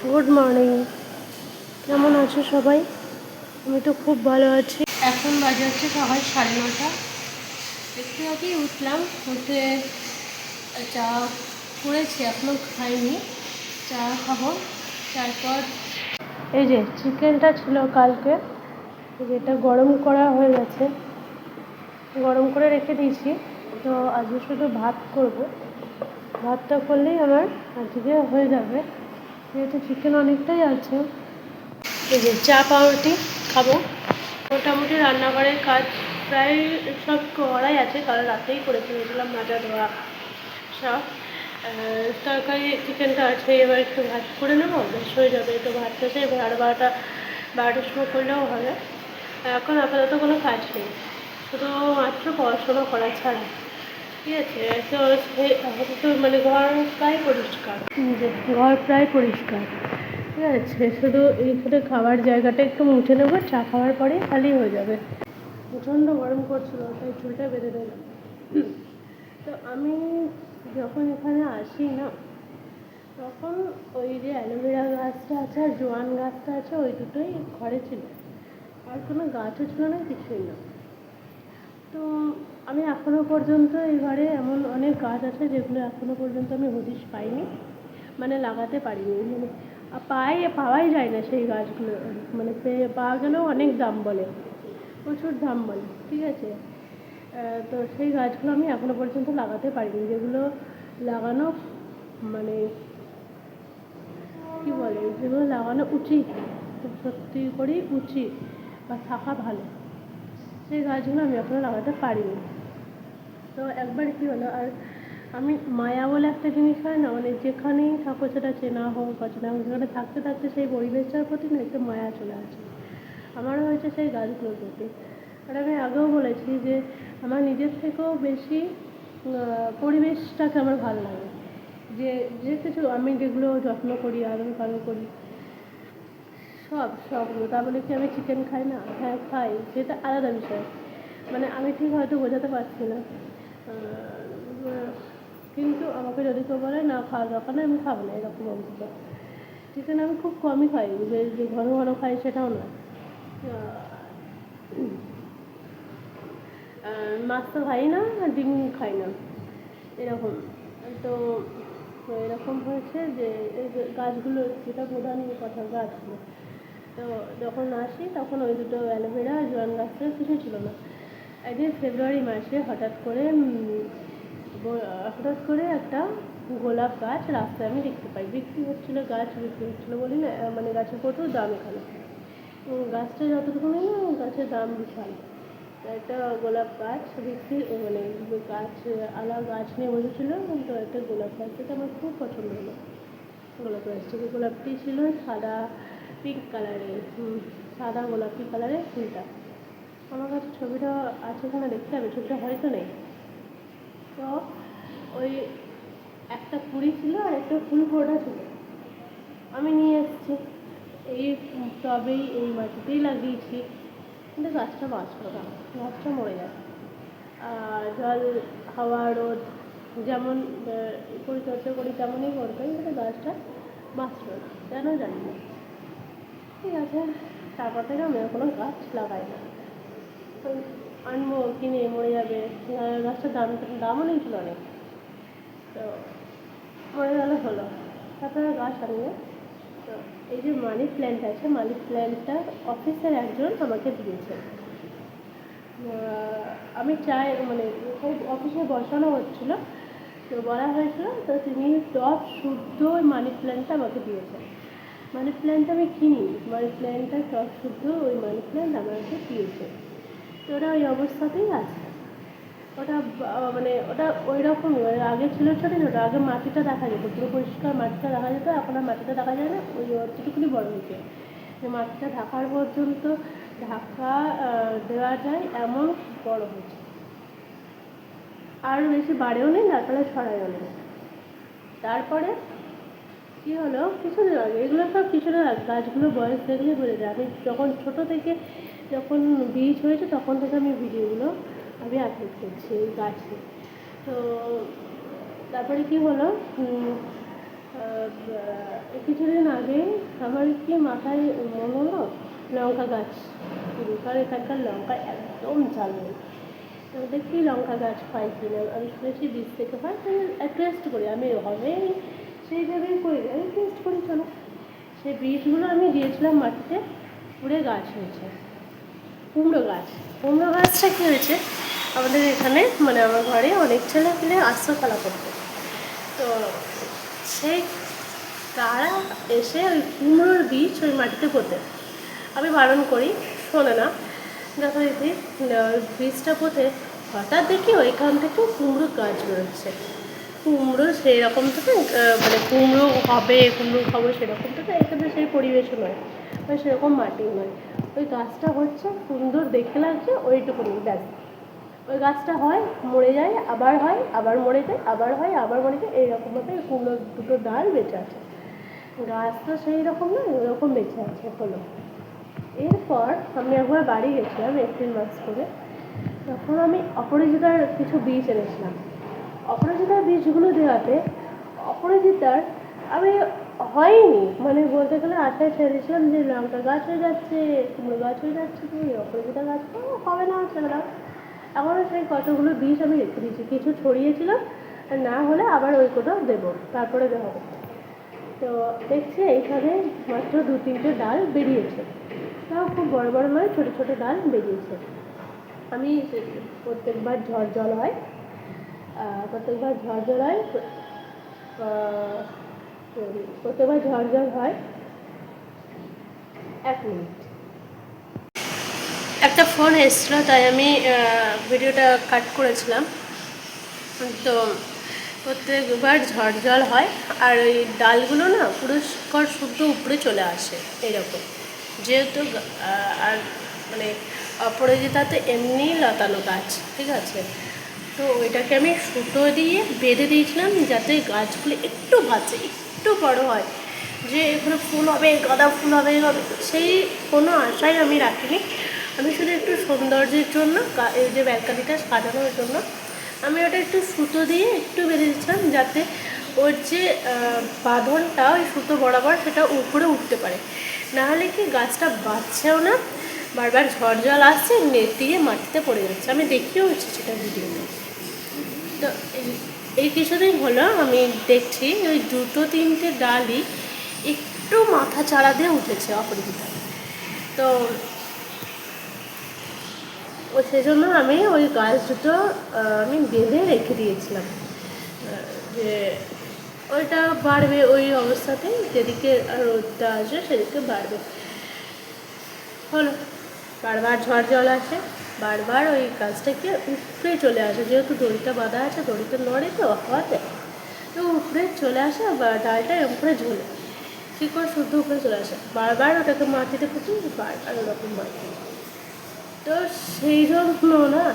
Good morning. কেমন আছো সবাই? আমি তো খুব ভালো আছি। এখন বাজে হচ্ছে সকাল 9:30। একটু আগেই উঠলাম, উঠে চা করেছি, এখনও খাইনি, চা খাবো। তারপর এই যে চিকেনটা ছিল কালকে, যেটা গরম করা হয়ে গেছে, গরম করে রেখে দিয়েছি। তো আজকে শুধু ভাত করব। ভাতটা করলেই আমার আজকে হয়ে যাবে, যেহেতু চিকেন অনেকটাই আছে। এই যে চা পাউরুটি খাবো। মোটামুটি রান্নাঘরের কাজ প্রায় সব করাই আছে, কারণ রাতেই করে ফেলেছিলাম, ভাজা ধোয়া সব। তরকারি চিকেনটা আছে, এবার একটু ভাত করে নেবো, বেশ হয়ে যাবে। তো ভাতটা আছে, এবার 12টার সময় করলেও হবে। এখন আপাতত কোনো কাজ নেই, শুধুমাত্র পড়াশোনা করা ছাড়া। ঠিক আছে, তো মানে ঘর প্রায় পরিষ্কার, ঘর প্রায় পরিষ্কার। ঠিক আছে, শুধু এইখানে খাবার জায়গাটা একটু মুছে নেবো, চা খাওয়ার পরে খালি হয়ে যাবে। প্রচণ্ড গরম করছিল, তাই চুলটা বেঁধে দিলাম। তো আমি যখন এখানে আসি না, তখন ওই যে অ্যালোভেরা গাছটা আছে আর জোয়ান গাছটা আছে, ওই দুটোই ঘরে ছিল, আর কোনো গাছও ছিল না, কিছুই না। তো আমি এখনও পর্যন্ত এই ঘরে এমন অনেক গাছ আছে যেগুলো এখনও পর্যন্ত আমি হদিশ পাইনি, মানে লাগাতে পারিনি। মানে পাওয়াই যায় না সেই গাছগুলো, মানে পাওয়া গেলেও অনেক দাম বলে, প্রচুর দাম বলে। ঠিক আছে, তো সেই গাছগুলো আমি এখনও পর্যন্ত লাগাতে পারিনি, যেগুলো লাগানো মানে কী বলে, যেগুলো লাগানো উচিত, সত্যি করেই উচিত বা থাকা ভালো, সেই গাছগুলো আমি এখনও লাগাতে পারিনি। তো একবার কী হলো, আর আমি মায়া বলে একটা জিনিস হয় না, মানে যেখানেই থাকো, সেটা চেনা হোক অচেনা হোক, সেখানে থাকতে থাকতে সেই পরিবেশটার প্রতি না একটু মায়া চলে আসে। আমারও হয়েছে সেই গাছগুলোর প্রতি। আর আমি আগেও বলেছি যে আমার নিজের থেকেও বেশি পরিবেশটাকে আমার ভালো লাগে, যে যে কিছু আমি যেগুলো যত্ন করি, আদর পালন করি, সবগুলো। তা বলে কি আমি চিকেন খাই না? হ্যাঁ খাই, সেটা আলাদা বিষয়। মানে আমি ঠিক হয়তো বোঝাতে পারছি না, কিন্তু আমাকে যদি কেউ বলে না খাওয়া দরকার নেই, আমি খাবো না, এরকম অবস্থা। চিকেন আমি খুব কমই খাই, যে ঘন ঘন খাই সেটাও না। মাছ তো খাই না, আর ডিম খাই না, এরকম। তো এরকম হয়েছে যে এই গাছগুলো, যেটা প্রধান কথা, গাছগুলো। তো যখন আসি তখন ওই দুটো অ্যালোভেরা জোয়ান গাছটা কিছু ছিল না। একদিন ফেব্রুয়ারি মাসে হঠাৎ করে একটা গোলাপ গাছ রাস্তায় আমি দেখতে পাই, বিক্রি হচ্ছিলো, গাছ বিক্রি হচ্ছিলো বলি না, মানে গাছের প্রচুর দাম এখানে। গাছটা যতটুকু নেই, গাছের দাম বিশাল। একটা গোলাপ গাছ বিক্রি, মানে গাছ আলা গাছ নিয়ে বসেছিলো, কিন্তু একটা গোলাপ গাছ থেকে আমার খুব পছন্দ হলো। গোলাপ গাছটিকে, গোলাপটি ছিল সাদা পিঙ্ক কালারের, সাদা গোলাপি কালারের ফুলটা। আমার কাছে ছবিটা আছে, এখানে দেখতে হবে, ছবিটা হয়তো নেই। তো ওই একটা কুড়ি ছিল আর একটা ফুল ফোটা ছিল, আমি নিয়ে এসেছি। এই টবেই, এই মাটিতেই লাগিয়েছি, কিন্তু গাছটা বাঁচল না, গাছটা মরে যায়। জল, হাওয়া, রোদ যেমন পরিচর্যা করি তেমনই করতাম, কিন্তু গাছটা বাঁচল না, কেন জানি না। ঠিক আছে, তারপর থেকে আমি কোনো গাছ লাগাই না। আনবো, কিনে মরে যাবে, গাছটার দামও নিয়েছিল অনেক, তো মরে গেলে হলো, তারপরে গাছ আনিয়ে। তো এই যে মানি প্ল্যান্ট আছে, মানি প্ল্যান্টটা অফিসের একজন আমাকে দিয়েছে। আমি চাই, মানে অফিসে বসানো হচ্ছিলো, তো বলা হয়েছিল, তো তিনি টপ শুদ্ধ ওই মানি প্ল্যান্টটা আমাকে দিয়েছেন। মানি প্ল্যান্ট আমি কিনি, মানি প্ল্যান্টটা টপ শুদ্ধ ওই মানি প্ল্যান্ট আমাকে দিয়েছে। তো ওটা ওই অবস্থাতেই আছে। ওটা মানে ওটা ওই রকমই, আগে ছিল ছোটো ছোটো, আগে মাটিটা দেখা যেত, পুরো পরিষ্কার মাটিটা দেখা যেত, এখন আর মাটিটা দেখা যায় না, ওই অতটুকুনি বড় হয়েছে। মাটিটা ঢাকার পর্যন্ত ঢাকা দেওয়া যায় এমন বড় হয়েছে, আর বেশি বাড়েও নেই, তারপরে ছড়ায়ও নেই। তারপরে কী হলো, কিছুদিন আগে, এগুলো সব কিছুদিন আগে, গাছগুলো বয়স দেখলে বোঝা যায়। আমি যখন ছোটো থেকে, যখন বীজ হয়েছে তখন থেকে আমি ভিডিওগুলো আমি আপলোড করছি এই গাছে। তো তারপরে কী হলো, কিছুদিন আগে আমার কি মাথায় মনে হলো লঙ্কা গাছ, কারণ এখানকার লঙ্কা একদম ঝাল নেই। তো দেখি লঙ্কা গাছ পাই কিনা, আমি শুনেছি বীজ থেকে হয়, তো টেস্ট করি। আমি হবে সেইভাবেই করি, আমি টেস্ট করি চলো। সেই বীজগুলো আমি দিয়েছিলাম মাটিতে, পুড়ে গাছ হয়েছে কুমড়ো গাছ। কুমড়ো গাছটা কী হয়েছে, আমাদের এখানে মানে আমার ঘরে অনেক ছেলে পেলে আসতো খেলা করতে। তো সেই তারা এসে ওই কুমড়োর বীজ ওই মাটিতে পোঁতে, আমি বারণ করি, শোনে না। যথারীতি বীজটা পোঁতে, হঠাৎ দেখি ওইখান থেকে কুমড়ো গাছ বেরোচ্ছে। কুমড়ো সেই রকম থেকে মানে কুমড়ো হবে, কুমড়ো খাবো সেরকম থেকে এখানে সেই পরিবেশও নয়, বা সেরকম মাটি নয়। ওই গাছটা হচ্ছে সুন্দর দেখতে লাগছে, ওইটুকুনি ব্যাস। ওই গাছটা হয়, মরে যায়, আবার হয়, আবার মরে যায়, আবার হয়, আবার মরে যায়, এইরকমভাবে কুমড়ো দুটো ডাল বেঁচে আছে। গাছ তো সেই রকম না, ওরকম বেঁচে আছে হলো। এরপর আমি একবার বাড়ি গেছিলাম এপ্রিল মাস করে, তখন আমি অপরাজিতার কিছু বীজ এনেছিলাম। অপরাজিতার বীজগুলো দেওয়াতে অপরাজিতার আমি হয়নি, মানে বলতে গেলে আশায় ছেড়েছিলাম যে লঙ্কা গাছ হয়ে যাচ্ছে, কুমড়ো গাছ হয়ে যাচ্ছে, তুমি অপরাজিতা গাছ হবে না সেগুলো। এখনও সেই কতগুলো বীজ আমি রেখে দিয়েছি, কিছু ছড়িয়েছিলাম, না হলে আবার ওই কোটাও দেবো, তারপরে দেওয়া হবে। তো দেখছি এইখানে মাত্র 2-3টে ডাল বেরিয়েছে, তাও খুব বড় বড় নয়, ছোটো ছোটো ডাল বেরিয়েছে। আমি প্রত্যেকবার ঝড় জল হয়, প্রত্যেকবার ঝড় জল হয়, এক মিনিট, একটা ফোন এসেছিলো তাই আমি ভিডিওটা কাট করেছিলাম। তো প্রত্যেকবার ঝড় জল হয় আর ওই ডালগুলো না পুরস্কার শুদ্ধ উপরে চলে আসে এরকম, যেহেতু আর মানে অপরাজিতাতে এমনি লতানো গাছ, ঠিক আছে। তো ওইটাকে আমি সুতো দিয়ে বেঁধে দিয়েছিলাম যাতে গাছগুলো একটু বাঁচে, একটু বড় হয়, যে এখানে ফুল হবে, গাঁদা ফুল হবে, সেই কোনো আশাই আমি রাখিনি। আমি শুধু একটু সৌন্দর্যের জন্য, এই যে ব্যালকানিটা সাজানোর জন্য আমি ওটা একটু সুতো দিয়ে একটু বেঁধে দিচ্ছিলাম, যাতে ওর যে বাঁধনটা ওই সুতো বরাবর সেটা উপরে উঠতে পারে। নাহলে কি গাছটা বাঁচছেও না, বারবার ঝড় জল আসছে, নেট দিয়ে মাটিতে পড়ে যাচ্ছে। আমি দেখিও হচ্ছে সেটা ভিডিওতে। তো এই কিছুদিন হলো আমি দেখছি ওই 2-3টে ডালই একটু মাথা চাড়া দিয়ে উঠেছে অপরাজিতা। তো সেই জন্য আমি ওই গাছ দুটো আমি বেঁধে রেখে দিয়েছিলাম, যে ওইটা বাড়বে ওই অবস্থাতেই, যেদিকে রোদটা আসবে সেদিকে বাড়বে। হলো, বারবার ঝড় জল আসে, বারবার ওই গাছটাকে উপরে চলে আসে, যেহেতু দড়িটা বাঁধা আছে, দড়িতে নড়ে তো হাওয়াতে, তো উপরে চলে আসে বা ডালটা উপরে ঝোলে, শিকড় শুদ্ধ উপরে চলে আসে, বারবার ওটাকে মাটিতে পুঁতি, বারবার ওরকম মাটি। তো সেই জন্য না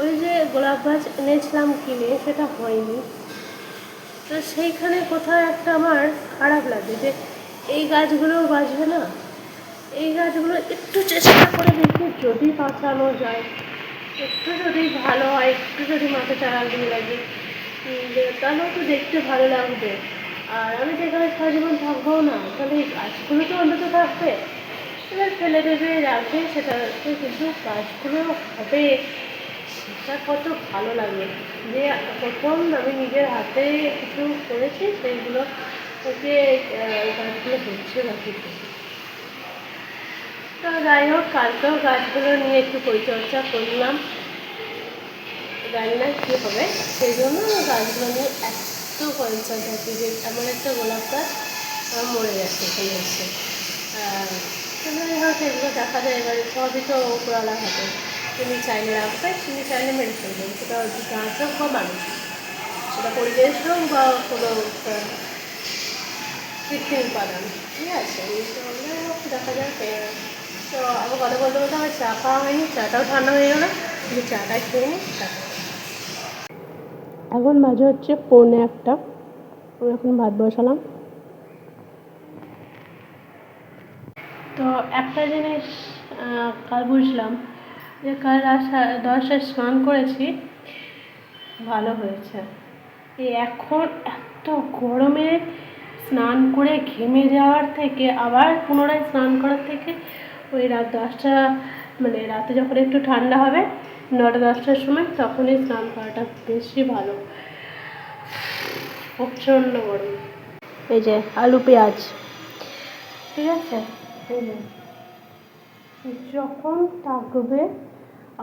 ওই যে গোলাপ গাছ এনেছিলাম কিনে, সেটা হয়নি। তো সেইখানে কোথাও একটা আমার খারাপ লাগে যে এই গাছগুলো বাঁচবে না। এই গাছগুলো একটু চেষ্টা করে দেখি যদি বাঁচানো যায়, একটু যদি ভালো হয়, একটু যদি মাথা চারা দিয়ে লাগে, তাহলেও তো দেখতে ভালো লাগবে। আর আমি তো এখানে সারা জীবন থাকবো না, তাহলে এই গাছগুলো তো অন্তত থাকবে। এবার ফেলে দেবে, রাখবে, সেটা কিন্তু গাছগুলো হবে, সেটা কত ভালো লাগে। যে প্রথম আমি নিজের হাতে কিছু করেছি, সেইগুলো থেকে গাছগুলো হচ্ছে বা কিছু। তো যাই হোক, কালকেও গাছগুলো নিয়ে একটু পরিচর্যা করলাম, জানি না কী হবে, সেই জন্য গাছগুলো নিয়ে এত কনসার্ন থাকি যে এমন একটা গোলাপ গাছ মরে গেছে এখানে এসে। যাই হোক, এগুলো দেখা যায়, এবারে সবই তো ওপরওয়ালার হাতে। তিনি চাইলে রাখবে, তিনি চাইলে মেরে ফেলবেন, সেটা গাছ হোক বা মানুষ, সেটা পরিবেশ হোক বা কোনো কৃত্রিম উপাদান, ঠিক আছে। দেখা যাক। তো আবার কথা বলতে বলতে আমার চা খাওয়া হয়নি, চাটাও ঠান্ডা হয়ে গেলো, কিন্তু চাটা খেয়ে নিই। এখন বাজে হচ্ছে 1:45, আমি এখন ভাত বসালাম। তো একটা জিনিস কাল বুঝলাম যে কাল রাত 10টায় স্নান করেছি, ভালো হয়েছে। এই এখন এত গরমে স্নান করে ঘেমে যাওয়ার থেকে আবার পুনরায় স্নান করার থেকে ওই রাত 10টা মানে রাতে যখন একটু ঠান্ডা হবে 9টা-10টার সময় তখনই স্নান করাটা বেশি ভালো। প্রচণ্ড গরম। এই যে আলু পেঁয়াজ, ঠিক আছে, এই যে যখন থাকবে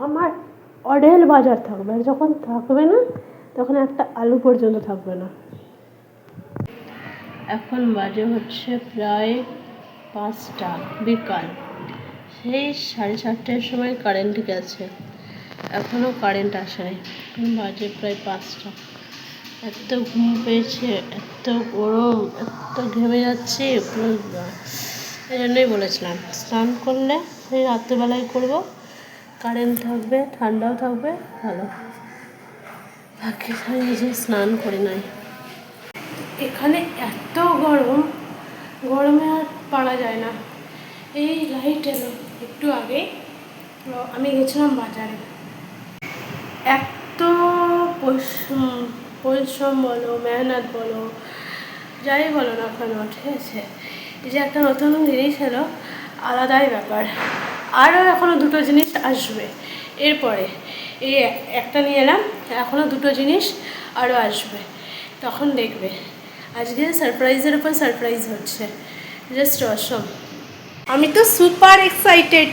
আমার অঢেল বাজার থাকবে, আর যখন থাকবে না তখন একটা আলু পর্যন্ত থাকবে না। এখন বাজে হচ্ছে প্রায় 5টা বিকাল, সেই 4:30টার সময় কারেন্ট গেছে, এখনও কারেন্ট আসেনি, এখন বাজে প্রায় 5টা। এত ঘুম পেয়েছে, এত গরম, এত ঘেমে যাচ্ছে, এই জন্যই বলেছিলাম স্নান করলে সেই রাত্রেবেলায় করবো, কারেন্ট থাকবে, ঠান্ডাও থাকবে, ভালো। বাকি এই যে স্নান করি নাই, এখানে এত গরম, গরমে আর পারা যায় না। এই লাইট এলো একটু আগে, তো আমি গেছিলাম বাজারে, এত পরিশ্রম বলো, মেহনত বলো, যাই বলো না কেন, ঠিক আছে, এই যে একটা নতুন জিনিস এলো, আলাদাই ব্যাপার। আরও এখনও 2টো জিনিস আসবে এরপরে, এই একটা নিয়ে এলাম, এখনও 2টো জিনিস আরও আসবে, তখন দেখবে। আজকে সারপ্রাইজের উপর সারপ্রাইজ হচ্ছে, জাস্ট অসম। আমি তো সুপার এক্সাইটেড।